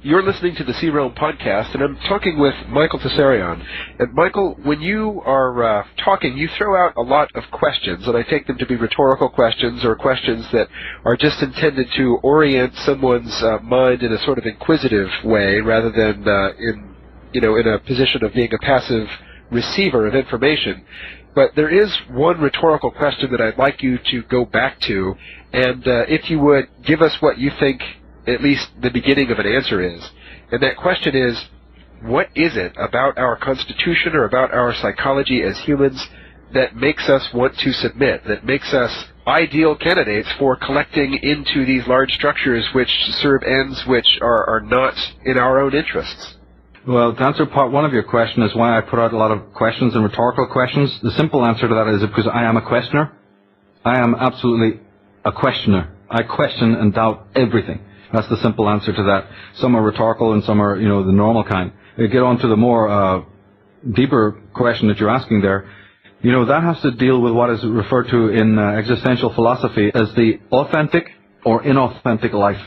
You're listening to the C-Realm podcast, and I'm talking with Michael Tsarion. And Michael, when you are talking, you throw out a lot of questions, and I take them to be rhetorical questions or questions that are just intended to orient someone's mind in a sort of inquisitive way, rather than in a position of being a passive receiver of information. But there is one rhetorical question that I'd like you to go back to, and if you would give us what you think at least the beginning of an answer is. And that question is, what is it about our Constitution or about our psychology as humans that makes us want to submit, that makes us ideal candidates for collecting into these large structures which serve ends which are not in our own interests? Well, to answer part one of your question is why I put out a lot of questions and rhetorical questions. The simple answer to that is because I am a questioner. I am absolutely a questioner. I question and doubt everything. That's the simple answer to that. Some are rhetorical and some are, the normal kind. We get on to the more deeper question that you're asking there. That has to deal with what is referred to in existential philosophy as the authentic or inauthentic life.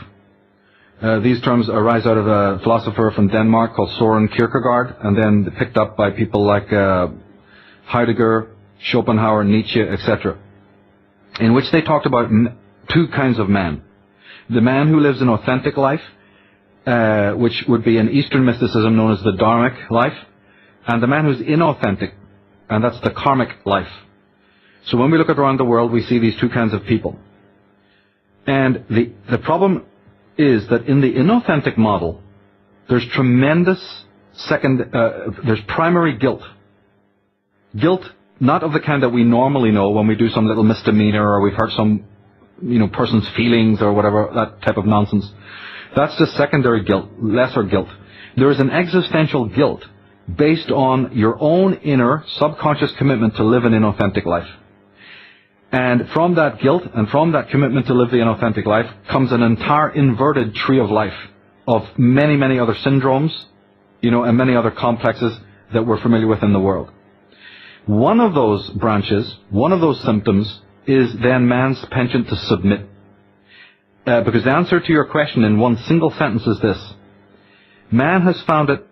These terms arise out of a philosopher from Denmark called Søren Kierkegaard, and then picked up by people like Heidegger, Schopenhauer, Nietzsche, etc., in which they talked about two kinds of man. The man who lives an authentic life, which would be in Eastern mysticism known as the dharmic life, and the man who's inauthentic, and that's the karmic life. So when we look around the world, we see these two kinds of people. And the problem is that in the inauthentic model, there's tremendous there's primary guilt. Guilt, not of the kind that we normally know when we do some little misdemeanor or we've hurt some person's feelings or whatever, that type of nonsense. That's just secondary guilt, lesser guilt. There is an existential guilt based on your own inner subconscious commitment to live an inauthentic life. And from that guilt and from that commitment to live the inauthentic life comes an entire inverted tree of life of many, many other syndromes, and many other complexes that we're familiar with in the world. One of those branches, one of those symptoms, is then man's penchant to submit. Because the answer to your question in one single sentence is this: man has found it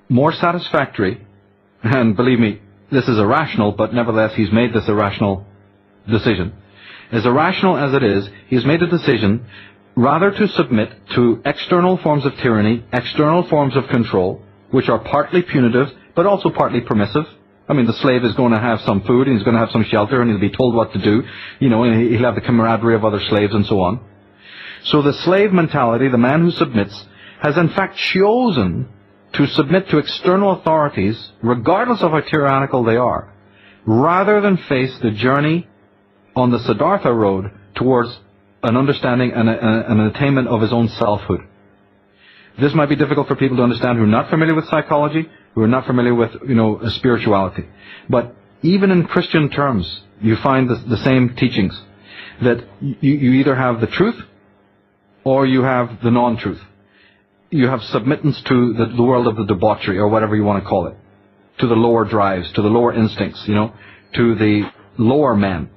more satisfactory, and believe me, this is irrational, but nevertheless he's made this irrational decision. As irrational as it is, he's made a decision rather to submit to external forms of tyranny, external forms of control, which are partly punitive, but also partly permissive. I mean, the slave is going to have some food, and he's going to have some shelter, and he'll be told what to do, and he'll have the camaraderie of other slaves and so on. So the slave mentality, the man who submits, has in fact chosen to submit to external authorities, regardless of how tyrannical they are, rather than face the journey on the Siddhartha road towards an understanding and an attainment of his own selfhood. This might be difficult for people to understand who are not familiar with psychology, who are not familiar with, spirituality. But even in Christian terms, you find the same teachings, that you either have the truth or you have the non-truth. You have submittance to the world of the debauchery, or whatever you want to call it, to the lower drives, to the lower instincts, to the lower man.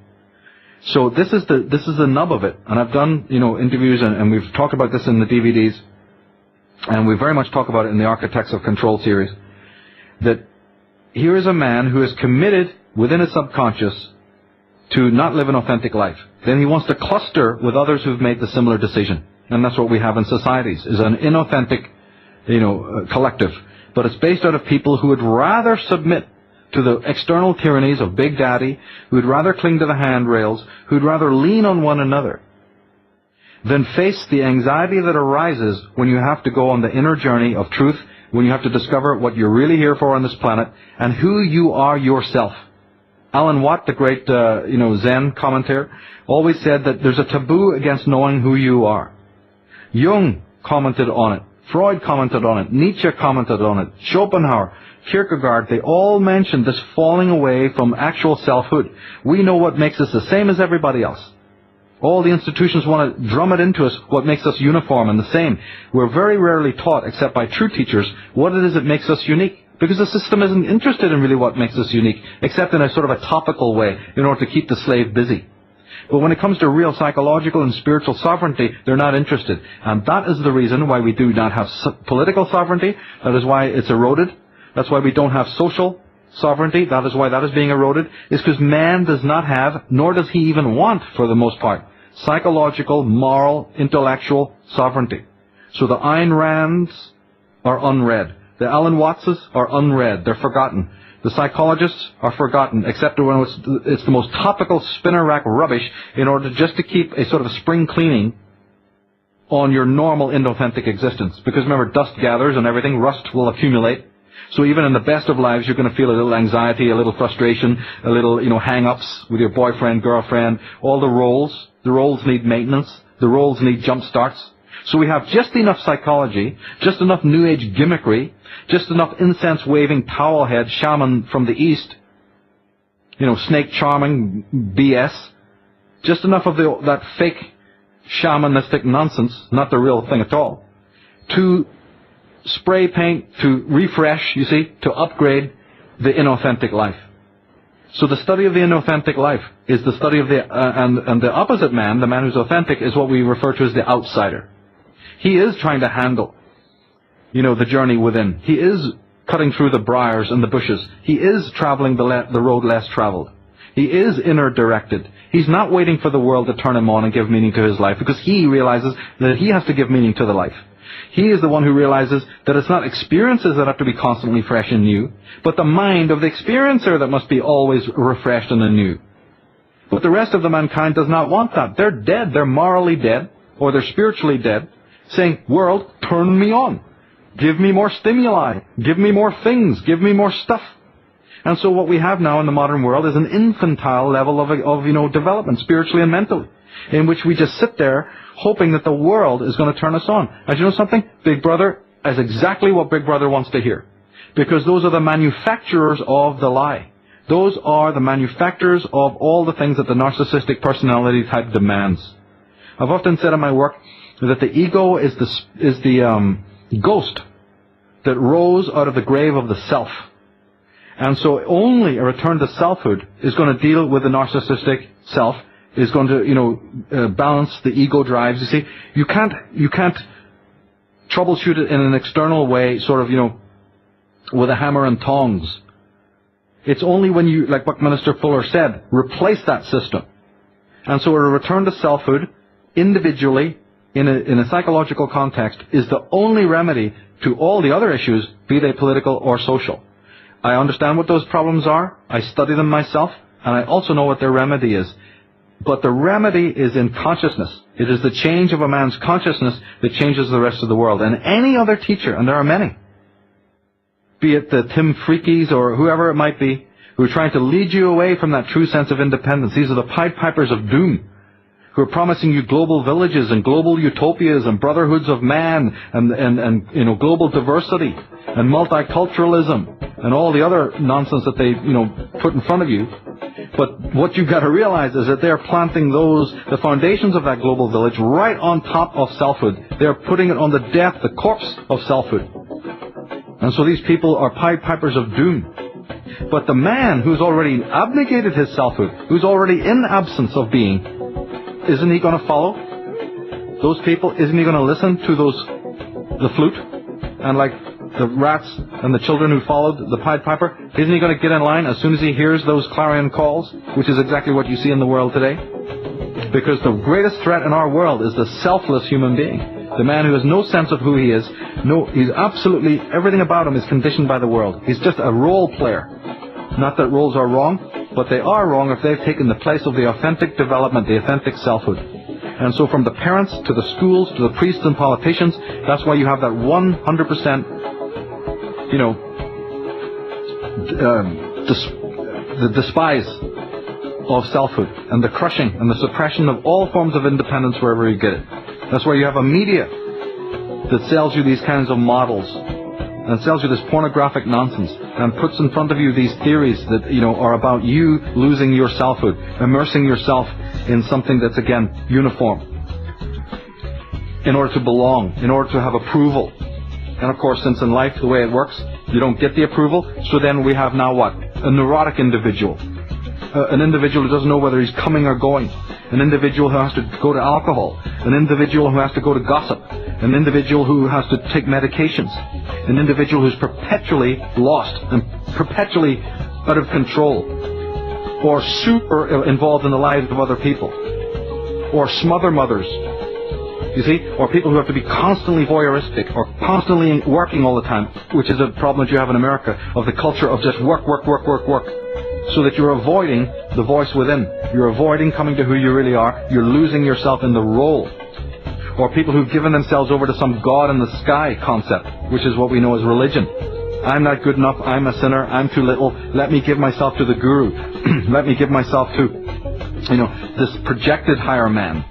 So this is the nub of it. And I've done, interviews, and we've talked about this in the DVDs, and we very much talk about it in the Architects of Control series, that here is a man who is committed within his subconscious to not live an authentic life. Then he wants to cluster with others who've made the similar decision. And that's what we have in societies, is an inauthentic, collective. But it's based out of people who would rather submit to the external tyrannies of Big Daddy, who would rather cling to the handrails, who would rather lean on one another, than face the anxiety that arises when you have to go on the inner journey of truth, when you have to discover what you're really here for on this planet, and who you are yourself. Alan Watt, the great, Zen commentator, always said that there's a taboo against knowing who you are. Jung commented on it. Freud commented on it. Nietzsche commented on it. Schopenhauer, Kierkegaard, they all mentioned this falling away from actual selfhood. We know what makes us the same as everybody else. All the institutions want to drum it into us, what makes us uniform and the same. We're very rarely taught, except by true teachers, what it is that makes us unique. Because the system isn't interested in really what makes us unique, except in a sort of a topical way, in order to keep the slave busy. But when it comes to real psychological and spiritual sovereignty, they're not interested. And that is the reason why we do not have political sovereignty. That is why it's eroded. That's why we don't have social sovereignty. That is why that is being eroded. It's because man does not have, nor does he even want, for the most part, psychological, moral, intellectual sovereignty. So the Ayn Rands are unread. The Alan Wattses are unread. They're forgotten. The psychologists are forgotten, except when it's the most topical spinner rack rubbish in order just to keep a sort of spring cleaning on your normal inauthentic existence. Because remember, dust gathers and everything, rust will accumulate. So even in the best of lives, you're going to feel a little anxiety, a little frustration, a little, hang-ups with your boyfriend, girlfriend, all the roles. The roles need maintenance. The roles need jump starts. So we have just enough psychology, just enough New Age gimmickry, just enough incense-waving towel-head shaman from the East, snake charming BS, just enough of that fake shamanistic nonsense, not the real thing at all, to spray paint, to refresh, to upgrade the inauthentic life. So the study of the inauthentic life is the study of and the opposite man, the man who's authentic, is what we refer to as the outsider. He is trying to handle, the journey within. He is cutting through the briars and the bushes. He is traveling the road less traveled. He is inner directed. He's not waiting for the world to turn him on and give meaning to his life, because he realizes that he has to give meaning to the life. He is the one who realizes that it's not experiences that have to be constantly fresh and new, but the mind of the experiencer that must be always refreshed and anew. But the rest of the mankind does not want that. They're dead. They're morally dead, or they're spiritually dead, saying, world, turn me on. Give me more stimuli. Give me more things. Give me more stuff. And so what we have now in the modern world is an infantile level of development, spiritually and mentally, in which we just sit there hoping that the world is going to turn us on. And you know something? Big Brother is exactly what Big Brother wants to hear. Because those are the manufacturers of the lie. Those are the manufacturers of all the things that the narcissistic personality type demands. I've often said in my work that the ego is the ghost that rose out of the grave of the self. And so only a return to selfhood is going to deal with the narcissistic self, is going to, balance the ego drives. You see, you can't troubleshoot it in an external way, sort of, with a hammer and tongs. It's only when you, like Buckminster Fuller said, replace that system. And so a return to selfhood, individually, in a psychological context, is the only remedy to all the other issues, be they political or social. I understand what those problems are. I study them myself, and I also know what their remedy is. But the remedy is in consciousness. It is the change of a man's consciousness that changes the rest of the world. And any other teacher, and there are many, be it the Tim Freakies or whoever it might be, who are trying to lead you away from that true sense of independence. These are the Pied Pipers of doom, who are promising you global villages and global utopias and brotherhoods of man and global diversity and multiculturalism and all the other nonsense that they put in front of you. But what you've got to realize is that they're planting the foundations of that global village right on top of selfhood. They're putting it on the corpse of selfhood. And so these people are Pied Pipers of doom. But the man who's already abnegated his selfhood, who's already in absence of being, isn't he going to follow those people? Isn't he going to listen to the flute? And like the rats and the children who followed the Pied Piper, isn't he going to get in line as soon as he hears those clarion calls, which is exactly what you see in the world today? Because the greatest threat in our world is the selfless human being. The man who has no sense of who he is. He's absolutely, everything about him is conditioned by the world. He's just a role player. Not that roles are wrong, but they are wrong if they've taken the place of the authentic development, the authentic selfhood. And so from the parents to the schools to the priests and politicians, that's why you have that 100%, the despise of selfhood and the crushing and the suppression of all forms of independence wherever you get it. That's why you have a media that sells you these kinds of models and sells you this pornographic nonsense and puts in front of you these theories that, are about you losing your selfhood, immersing yourself in something that's, again, uniform in order to belong, in order to have approval. And of course, since in life, the way it works, you don't get the approval, so then we have now what? A neurotic individual. An individual who doesn't know whether he's coming or going. an individual who has to go to alcohol, an individual who has to go to gossip, an individual who has to take medications, an individual who's perpetually lost and perpetually out of control, or super involved in the lives of other people, or smother mothers, you see, or people who have to be constantly voyeuristic or constantly working all the time, which is a problem that you have in America, of the culture of just work, so that you're avoiding the voice within. You're avoiding coming to who you really are. You're losing yourself in the role. Or people who've given themselves over to some God in the sky concept, which is what we know as religion. I'm not good enough, I'm a sinner, I'm too little, let me give myself to the guru. Let me give myself to, this projected higher man.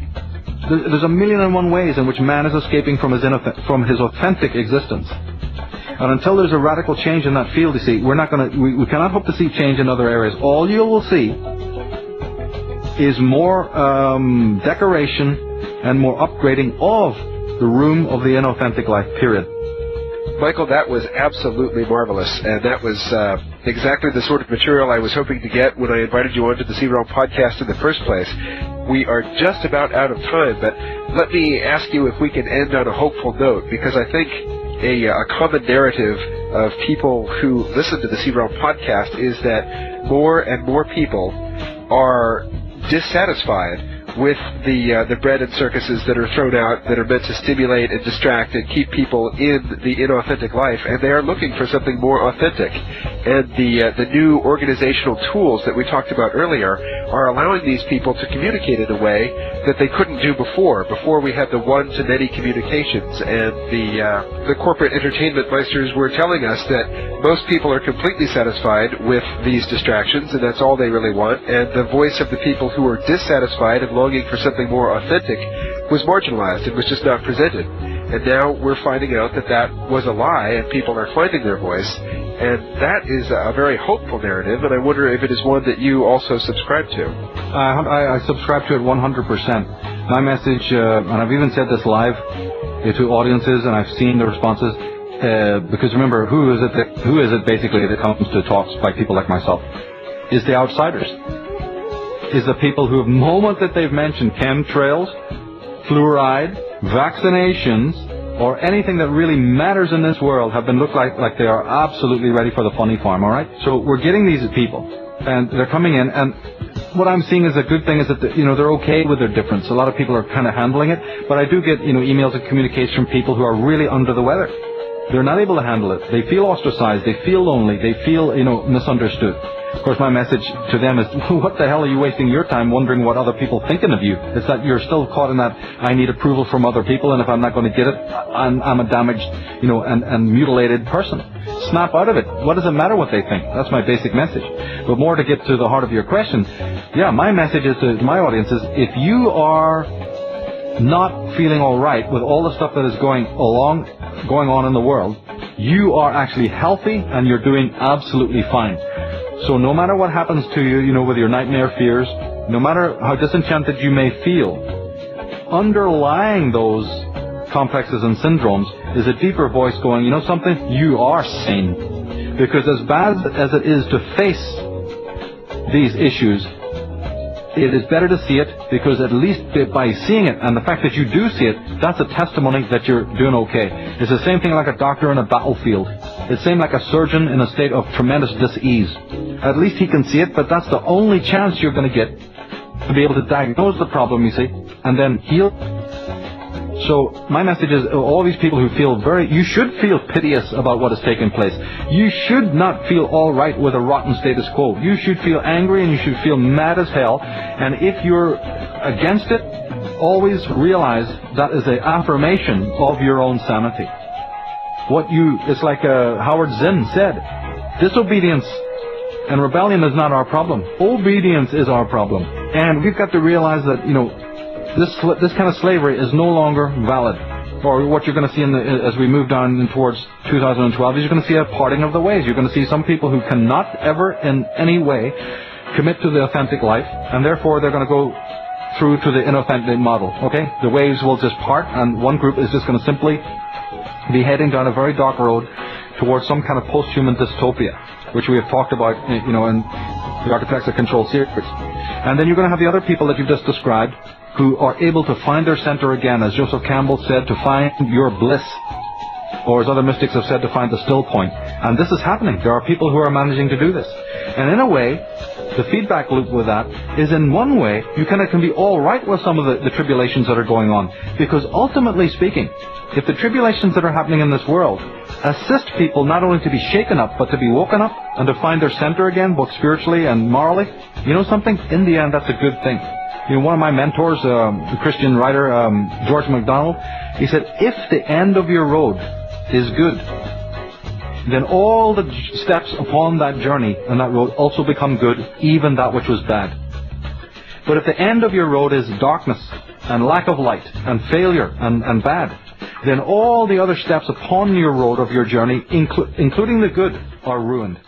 There's 1,000,001 ways in which man is escaping from his authentic existence. And until there's a radical change in that field, you see, we cannot hope to see change in other areas. All you will see is more decoration and more upgrading of the room of the inauthentic life, period. Michael, that was absolutely marvelous, and that was exactly the sort of material I was hoping to get when I invited you onto the Tsarion podcast in the first place. We are just about out of time, but let me ask you if we can end on a hopeful note, because I think a common narrative of people who listen to the Tsarion podcast is that more and more people are dissatisfied with the bread and circuses that are thrown out that are meant to stimulate and distract and keep people in the inauthentic life, and they are looking for something more authentic. And the new organizational tools that we talked about earlier are allowing these people to communicate in a way that they couldn't do before. Before we had the one-to-many communications, and the corporate entertainment meisters were telling us that most people are completely satisfied with these distractions, and that's all they really want, and the voice of the people who are dissatisfied and longing for something more authentic was marginalized and was just not presented. And now we're finding out that that was a lie, and people are finding their voice, and that is a very hopeful narrative, and I wonder if it is one that you also subscribe to. I subscribe to it 100%. My message, and I've even said this live to audiences, and I've seen the responses, because remember, who is it basically that comes to talks by people like myself? Is the outsiders. Is the people who, the moment that they've mentioned chemtrails, fluoride, vaccinations, or anything that really matters in this world, have been looked like they are absolutely ready for the funny farm, all right? So we're getting these people, and they're coming in, and what I'm seeing is a good thing is that, they're okay with their difference. A lot of people are kind of handling it, but I do get, emails and communications from people who are really under the weather. They're not able to handle it. They feel ostracized. They feel lonely. They feel, misunderstood. Of course, my message to them is, what the hell are you wasting your time wondering what other people are thinking of you? It's that you're still caught in that, I need approval from other people, and if I'm not going to get it, I'm a damaged, and mutilated person. Snap out of it. What does it matter what they think? That's my basic message. But more to get to the heart of your question, my message is to my audience is, if you are not feeling all right with all the stuff that is going on in the world, you are actually healthy and you're doing absolutely fine. So no matter what happens to you, with your nightmare fears, no matter how disenchanted you may feel, underlying those complexes and syndromes is a deeper voice going, something? You are sane. Because as bad as it is to face these issues, it is better to see it, because at least by seeing it, and the fact that you do see it, that's a testimony that you're doing okay. It's the same thing like a doctor in a battlefield. It's the same like a surgeon in a state of tremendous dis-ease. At least he can see it, but that's the only chance you're going to get to be able to diagnose the problem, you see, and then heal. So my message is, all these people who feel you should feel piteous about what has taken place. You should not feel all right with a rotten status quo. You should feel angry and you should feel mad as hell. And if you're against it, always realize that is an affirmation of your own sanity. It's like Howard Zinn said, disobedience and rebellion is not our problem. Obedience is our problem. And we've got to realize that, this kind of slavery is no longer valid. Or what you're going to see as we move down towards 2012 is you're going to see a parting of the ways. You're going to see some people who cannot ever in any way commit to the authentic life, and therefore they're going to go through to the inauthentic model. Okay? The waves will just part, and one group is just going to simply be heading down a very dark road towards some kind of post-human dystopia, which we have talked about, in the Architects of Control series. And then you're going to have the other people that you've just described who are able to find their center again, as Joseph Campbell said, to find your bliss. Or as other mystics have said, to find the still point. And this is happening. There are people who are managing to do this. And in a way, the feedback loop with that is, in one way, you kind of can be all right with some of the tribulations that are going on. Because ultimately speaking, if the tribulations that are happening in this world assist people not only to be shaken up, but to be woken up and to find their center again, both spiritually and morally, you know something? In the end, that's a good thing. You know, one of my mentors, the Christian writer, George MacDonald, he said, if the end of your road is good, then all the steps upon that journey and that road also become good, even that which was bad. But if the end of your road is darkness and lack of light and failure and bad, then all the other steps upon your road of your journey, including the good, are ruined.